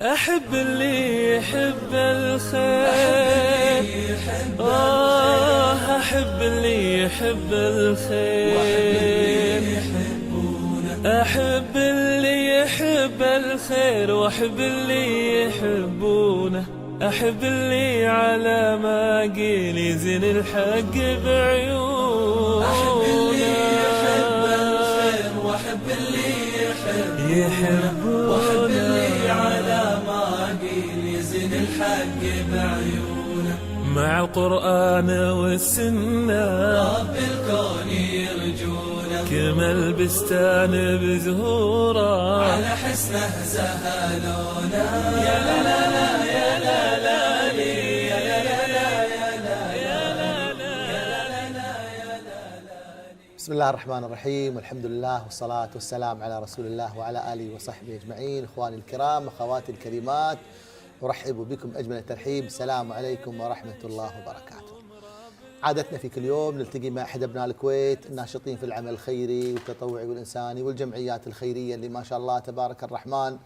أحب اللي يحب الخير. أحب اللي يحب الخير. أحب اللي يحب الخير وأحب اللي يحبونه. أحب اللي على ما قيل يزن الحق بعيونه. أحب اللي يحب الخير وأحب اللي يحبونه. وأحب اللي على ما قيل يزن الحق بعيونه. مع القرآن والسنة رب الكون يرجونه. كما البستان بزهوره على حسنه زهلونا. يا لا لا لا يا لا لا لي يا لا لا لا يا لا يا لا لا يا لا لا يا لا لا. بسم الله الرحمن الرحيم، والحمد لله والصلاة والسلام على رسول الله وعلى آله وصحبه أجمعين. إخواني الكرام، أخواتي الكريمات، أرحب بكم أجمل الترحيب. السلام عليكم ورحمة الله وبركاته. عادتنا في كل يوم نلتقي مع أحد أبناء الكويت الناشطين في العمل الخيري والتطوعي والإنساني والجمعيات الخيرية اللي ما شاء الله تبارك الرحمن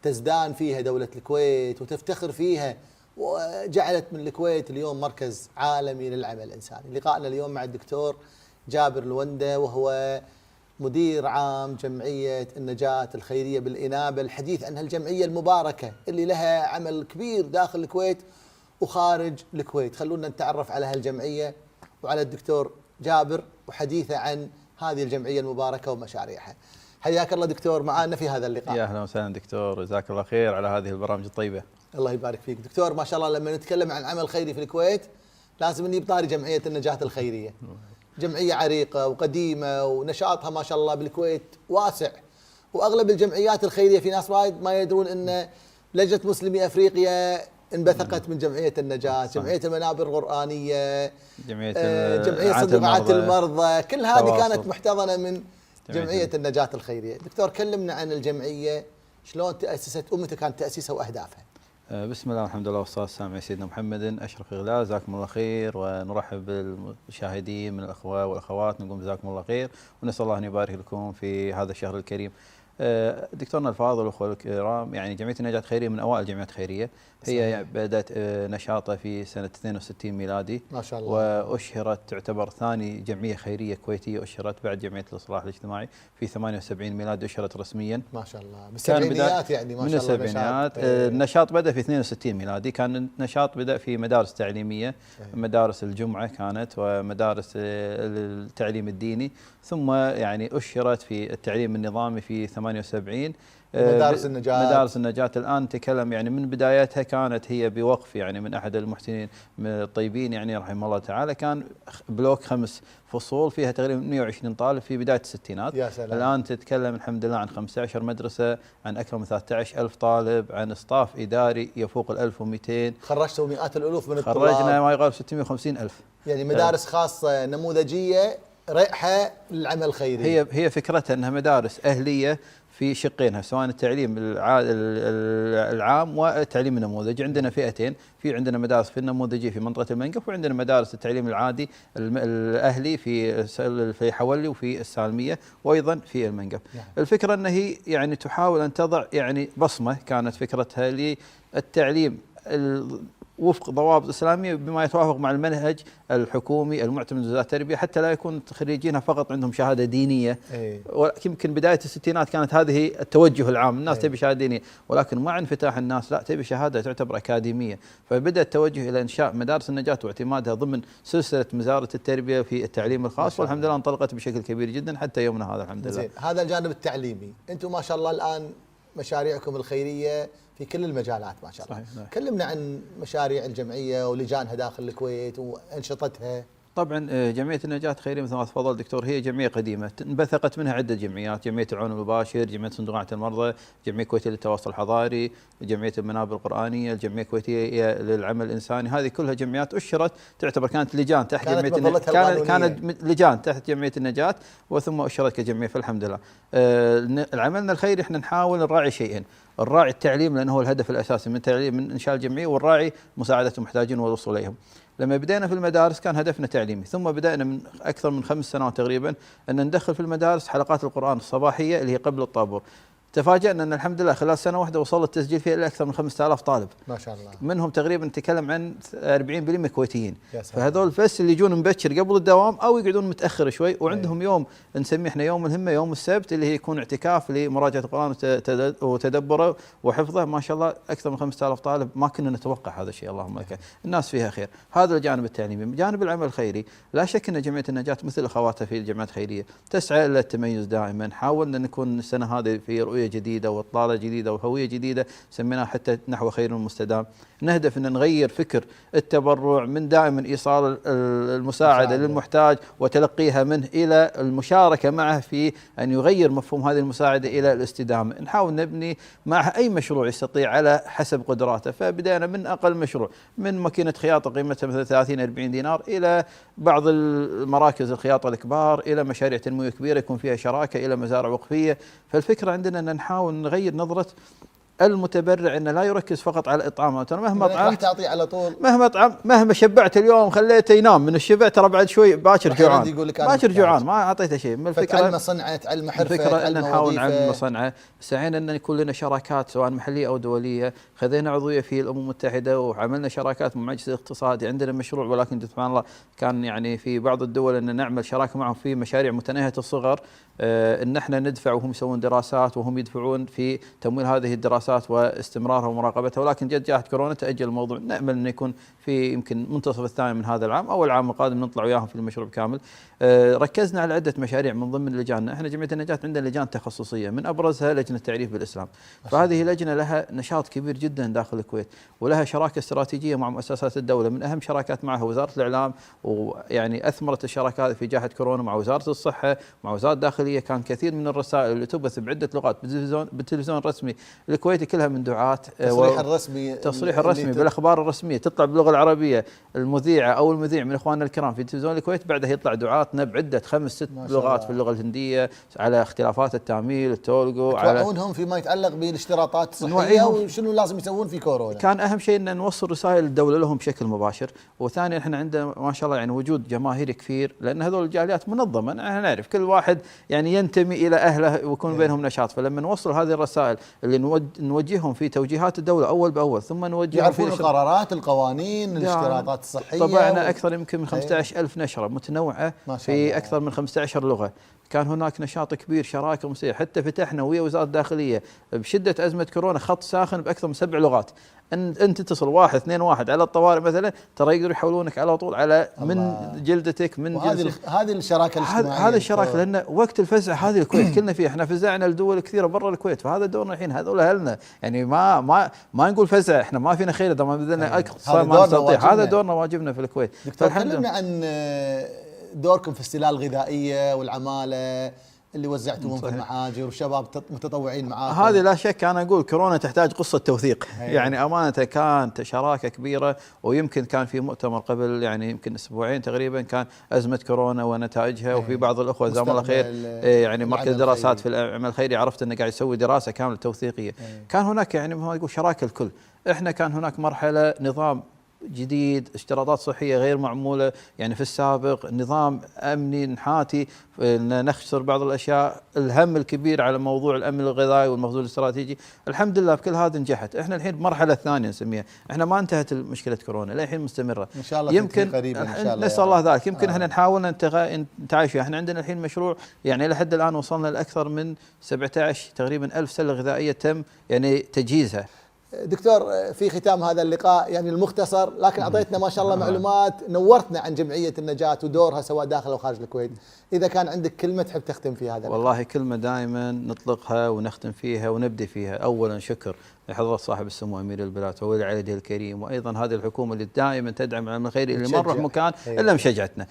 تزدان فيها دولة الكويت وتفتخر فيها، وجعلت من الكويت اليوم مركز عالمي للعمل الإنساني. لقائنا اليوم مع الدكتور جابر الوندة، وهو مدير عام جمعية النجاة الخيرية بالإنابة، الحديث عن هالجمعية المباركة اللي لها عمل كبير داخل الكويت وخارج الكويت. خلونا نتعرف على هالجمعية وعلى الدكتور جابر وحديثه عن هذه الجمعية المباركة ومشاريعها. حياك الله دكتور معنا في هذا اللقاء. يا اهلا وسهلا دكتور، جزاك الله خير على هذه البرامج الطيبة. الله يبارك فيك دكتور. ما شاء الله لما نتكلم عن عمل خيري في الكويت لازم نجيب طاري جمعية النجاة الخيرية. جمعية عريقة وقديمة ونشاطها ما شاء الله بالكويت واسع، واغلب الجمعيات الخيرية في ناس وايد ما يدرون ان لجنة مسلمي افريقيا انبثقت من جمعية النجاة، جمعية المنابر القرآنية، جمعية صندوقات المرضى، كل هذه كانت محتضنة من جمعية النجاة الخيرية. دكتور كلمنا عن الجمعية، شلون تأسست ومتى كان تأسيسها وأهدافها؟ بسم الله والحمد لله والصلاة والسلام على سيدنا محمد أشرف الغلال. جزاكم الله خير، ونرحب بالمشاهدين من الأخوة والأخوات، نقول جزاكم الله خير ونسأل الله أن يبارك لكم في هذا الشهر الكريم. دكتورنا الفاضل والأخوة الكرام، يعني جمعية النجاة الخيرية من أوائل الجمعيات الخيرية. هي بدأت نشاطها في سنة 62 ميلادي ما شاء الله، وأشهرت تعتبر ثاني جمعية خيرية كويتية أشهرت بعد جمعية الإصلاح الاجتماعي في 78 ميلادي أشهرت رسميا. ما شاء الله بالسبعينيات، يعني ما شاء الله من السبعينات. النشاط بدأ في 62 ميلادي، كان النشاط بدأ في مدارس تعليمية، مدارس الجمعة كانت ومدارس التعليم الديني، ثم يعني أشهرت في التعليم النظامي في 78. مدارس النجاة. مدارس النجاة الآن نتكلم يعني من بدايتها كانت هي بوقف يعني من أحد المحسنين الطيبين يعني رحمه الله تعالى، كان بلوك 5 فصول فيها تقريبا 120 طالب في بداية الستينات. يا سلام. الآن تتكلم الحمد لله عن 15 مدرسة، عن أكثر من 13,000 طالب، عن إصطاف إداري يفوق 1200. خرجتوا مئات الألوف من الطلاب. خرجنا ما يقارب 650,000. يعني مدارس خاصة نموذجية رائحة للعمل الخيري. هي فكرتها أنها مدارس أهلية في شقينها، سواء التعليم العام والتعليم النموذجي. عندنا فئتين، في عندنا مدارس في النموذجي في منطقة المنقف، وعندنا مدارس التعليم العادي الأهلي في حولي وفي السالمية وأيضا في المنقف. الفكرة أنها هي يعني تحاول أن تضع يعني بصمة، كانت فكرتها للتعليم وفق ضوابط إسلامية بما يتوافق مع المنهج الحكومي المعتمد وزارة التربية، حتى لا يكون خريجينها فقط عندهم شهادة دينية. ولكن يمكن بداية الستينات كانت هذه التوجه العام، الناس تبي شهادة دينية، ولكن مع انفتاح الناس لا تبي شهادة تعتبر أكاديمية. فبدأ التوجه إلى إنشاء مدارس النجاة واعتمادها ضمن سلسلة وزارة التربية في التعليم الخاص، والحمد لله انطلقت بشكل كبير جدا حتى يومنا هذا الحمد لله. هذا الجانب التعليمي. أنتم ما شاء الله الآن مشاريعكم الخيرية في كل المجالات ما شاء الله. صحيح. كلمنا عن مشاريع الجمعية ولجانها داخل الكويت وأنشطتها. طبعا جمعية النجاة الخيرية مثل ما تفضل دكتور هي جمعية قديمة انبثقت منها عدة جمعيات، جمعية العون المباشر، جمعية صندوقات المرضى، جمعية كويتية للتواصل الحضاري، جمعية المنابر القرآنية، الجمعية الكويتية للعمل الإنساني. هذه كلها جمعيات أشرت تعتبر كانت لجان تحت جمعية كانت لجان تحت جمعية النجاة وثم أشرت كجمعية. فالحمد لله عملنا الخيري احنا نحاول نراعي شيئين: الراعي التعليم لأنه هو الهدف الأساسي من تعليم من إنشاء الجمعية، والراعي مساعدة المحتاجين والوصول إليهم. لما بدينا في المدارس كان هدفنا تعليمي، ثم بدأنا من أكثر من 5 سنوات تقريبا أن ندخل في المدارس حلقات القرآن الصباحية اللي هي قبل الطابور. تفاجأنا أن الحمد لله خلال سنة واحدة وصل التسجيل فيها إلى أكثر من 5000 طالب ما شاء الله. منهم تقريبا نتكلم عن 40% كويتيين. فهذول بس اللي يجون مبكر قبل الدوام أو يقعدون متأخر شوي، وعندهم يوم نسميه احنا يوم الهمة، يوم السبت اللي هي يكون اعتكاف لمراجعة القرآن وتدبره وحفظه. ما شاء الله أكثر من 5000 طالب، ما كنا نتوقع هذا الشيء. اللهم لك الناس فيها خير. هذا الجانب التعليمي. بجانب العمل الخيري لا شك أن جمعية النجاة مثل أخواتها في الجمعيات الخيرية تسعى إلى التميز دائما. حاولنا أن نكون السنة هذه في رؤية جديدة وإطلالة جديدة وهوية جديدة سميناها حتى نحو خير مستدام. نهدف أن نغير فكر التبرع من دائما إيصال المساعدة للمحتاج وتلقيها منه إلى المشاركة معه في أن يغير مفهوم هذه المساعدة إلى الاستدامة. نحاول نبني معه أي مشروع يستطيع على حسب قدراته. فبدأنا من أقل مشروع، من ماكينة خياطة قيمتها مثلا 30-40 دينار، إلى بعض المراكز الخياطة الكبار، إلى مشاريع تنموية كبيرة يكون فيها شراكة، إلى مزارع وقفية. فالفكرة عندنا أن نحاول نغير نظرة المتبرع، انه لا يركز فقط على اطعامه. ترى مهما طعمت تعطي على طول، مهما شبعت اليوم خليته ينام من الشبع، ترى بعد شوي باكر جوعان، باكر جوعان، ما اعطيته شيء. من الفكره تعلم صنعه، تعلم حرفه، الفكره ان نحاول نعلم صنعه. سعينا ان يكون لنا شراكات سواء محليه او دوليه. خذينا عضويه في الامم المتحده وعملنا شراكات مع المجلس الاقتصادي. عندنا مشروع ولكن سبحان الله كان يعني في بعض الدول ان نعمل شراكه معهم في مشاريع متناهيه الصغر، ان احنا ندفع وهم يسوون دراسات وهم يدفعون في تمويل هذه الدراسات واستمرارها ومراقبتها. ولكن جت جائحة كورونا تأجل الموضوع. نأمل انه يكون في يمكن منتصف الثاني من هذا العام او العام القادم نطلع وياهم في المشروع كامل. ركزنا على عدة مشاريع من ضمن لجاننا. احنا جمعية النجاة عندنا لجان تخصصية، من ابرزها لجنة التعريف بالاسلام. فهذه لجنة لها نشاط كبير جدا داخل الكويت، ولها شراكة استراتيجية مع مؤسسات الدولة. من اهم شراكات معها وزارة الاعلام، ويعني اثمرت الشراكة هذه في جائحة كورونا مع وزارة الصحة، مع وزارة الداخلية. كان كثير من الرسائل اللي تبث بعدة لغات بالتلفزيون الرسمي الكويتي كلها من دعاة. تصريح الرسمي بالاخبار الرسميه تطلع باللغه العربيه، المذيعه او المذيع من اخواننا الكرام في تلفزيون الكويت بعدها يطلع دعاتنا بعده 5-6 لغات في اللغه الهنديه على اختلافات التاميل، التولغو، توعونهم فيما يتعلق بالاشتراطات الصحيه وشنو لازم يسوون في كورونا. كان اهم شيء ان نوصل رسائل الدوله لهم بشكل مباشر. وثانيا احنا عندنا ما شاء الله يعني وجود جماهيري كثير، لان هذول الجاليات منظمه. احنا نعرف كل واحد يعني ينتمي الى اهله ويكون بينهم نشاط. فلما نوصل هذه الرسائل اللي نوجههم في توجيهات الدولة أول بأول، ثم نوجههم يعرفون القرارات، القوانين، الاشتراطات الصحية. طبعنا أكثر يمكن من 15,000 نشرة متنوعة في أكثر من 15 لغة. كان هناك نشاط كبير، شراكة مستمرة. حتى فتحنا ويا وزارة الداخلية بشدة أزمة كورونا خط ساخن بأكثر من 7 لغات. أنت تتصل 1-2-1 على الطوارئ مثلا، ترى يقدروا يحولونك على طول على من جلدتك، من هذه الشراكة الاجتماعية. هذه الشراكة، لأن وقت الفزع هذه الكويت كلنا فيها. احنا فزعنا لدول كثيرة برا الكويت، فهذا دورنا الحين. هذول أهلنا يعني ما نقول فزع، احنا ما فينا خير إذا ما بذلنا أقصى ما نستطيع. هذا دورنا واجبنا في الكويت. دكتور كلمنا عن دوركم في السلال الغذائية والعمالة اللي وزعتوهم في المحاجر وشباب متطوعين معاكم. هذه لا شك أنا أقول كورونا تحتاج قصة توثيق. يعني أمانة كانت شراكة كبيرة. ويمكن كان في مؤتمر قبل يعني يمكن أسبوعين تقريبا كان أزمة كورونا ونتائجها. وفي بعض الأخوة جزاهم الله خير يعني مركز دراسات في العمل الخيري عرفت أنه قاعد يسوي دراسة كاملة توثيقية. كان هناك يعني ما يقول شراكة الكل. إحنا كان هناك مرحلة نظام جديد، اشتراطات صحية غير معمولة يعني في السابق، نظام أمني نحاتي نخسر بعض الأشياء، الهم الكبير على موضوع الأمن الغذائي والمخزون الاستراتيجي. الحمد لله بكل هذا نجحت. احنا الحين بمرحلة ثانية نسميها. احنا ما انتهت مشكلة كورونا، للحين مستمرة ان شاء الله. يمكن قريبا ان شاء الله نسأل الله ذلك. يمكن احنا نحاول نتعايش فيها. احنا عندنا الحين مشروع يعني لحد الآن وصلنا لأكثر من 17 تقريبا ألف سلة غذائية تم يعني تجهيزها. دكتور في ختام هذا اللقاء يعني المختصر، لكن أعطيتنا ما شاء الله معلومات، نورتنا عن جمعية النجاة ودورها سواء داخل أو خارج الكويت. إذا كان عندك كلمة تحب تختم في هذا. والله كلمة دائما نطلقها ونختم فيها ونبدي فيها. أولا شكر لحضرة صاحب السمو أمير البلاد وولي عهده الكريم، وأيضا هذه الحكومة اللي دائما تدعم العمل الخيري اللي ما نروح مكان إلا مشجعتنا.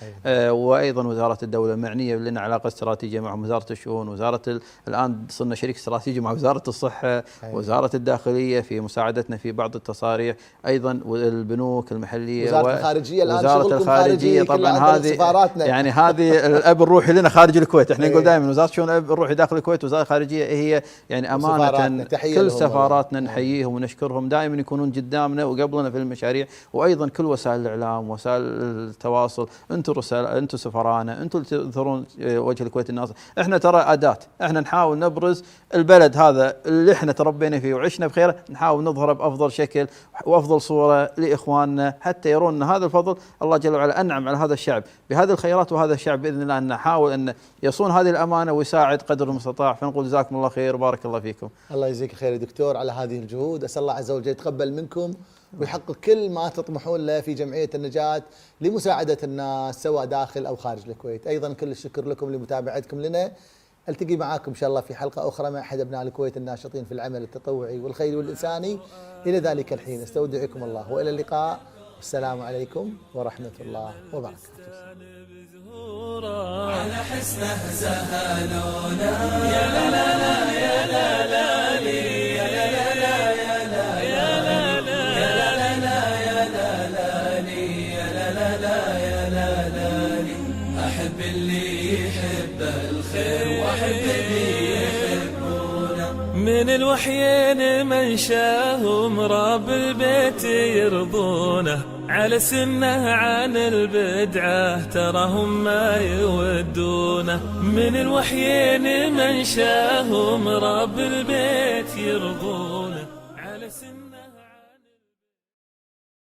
وأيضا وزارة الدولة معنية لنا علاقة استراتيجية مع وزارة الشؤون، وزارة الآن صرنا شريك استراتيجي مع وزارة الصحة، وزارة الداخلية في مساعدتنا في بعض التصاريح، أيضا البنوك المحلية، وزارة الخارجية. الآن وزارة الخارجية طبعا هذه يعني هذه الأب الروحي لنا خارج الكويت. احنا نقول دائما وزارة الشؤون الأب الروحي داخل الكويت، وزارة الخارجية هي يعني أمانة كل سفاراتنا نحييهم ونشكرهم، دائما يكونون قدامنا وقبلنا في المشاريع. وايضا كل وسائل الاعلام، وسائل التواصل، انتم رسال، انتم سفرانا، انتم تظهرون وجه الكويت الناصر. احنا ترى اداه، احنا نحاول نبرز البلد هذا اللي احنا تربينا فيه وعشنا بخيره، نحاول نظهره بافضل شكل وافضل صوره لاخواننا، حتى يرون ان هذا الفضل الله جل وعلا انعم على هذا الشعب بهذه الخيرات، وهذا الشعب باذن الله ان نحاول ان يصون هذه الامانه ويساعد قدر المستطاع. فنقول جزاكم الله خير وبارك الله فيكم. الله يجزيك خير يا دكتور على هذه الجهود، اسال الله عز وجل يتقبل منكم ويحقق كل ما تطمحون له في جمعيه النجاة لمساعده الناس سواء داخل او خارج الكويت. ايضا كل الشكر لكم لمتابعتكم لنا. التقي معاكم ان شاء الله في حلقه اخرى مع احد ابناء الكويت الناشطين في العمل التطوعي والخيري والانساني. الى ذلك الحين استودعكم الله والى اللقاء، والسلام عليكم ورحمه الله وبركاته. على حسنه زهلونا يا لا لا لا يا لا لا لي يا لا لا لا يا لا يا لا لا يا لا لا لي يا لا لا لا يا لا لا لي. احب اللي يحب الخير واحب اللي يحبونا. من الوحيين من شاهم رب البيت يرضونه، على سنه عن البدعة تراهم ما يودونه. من الوحيين من شاهم رب البيت يرضونه، على سنه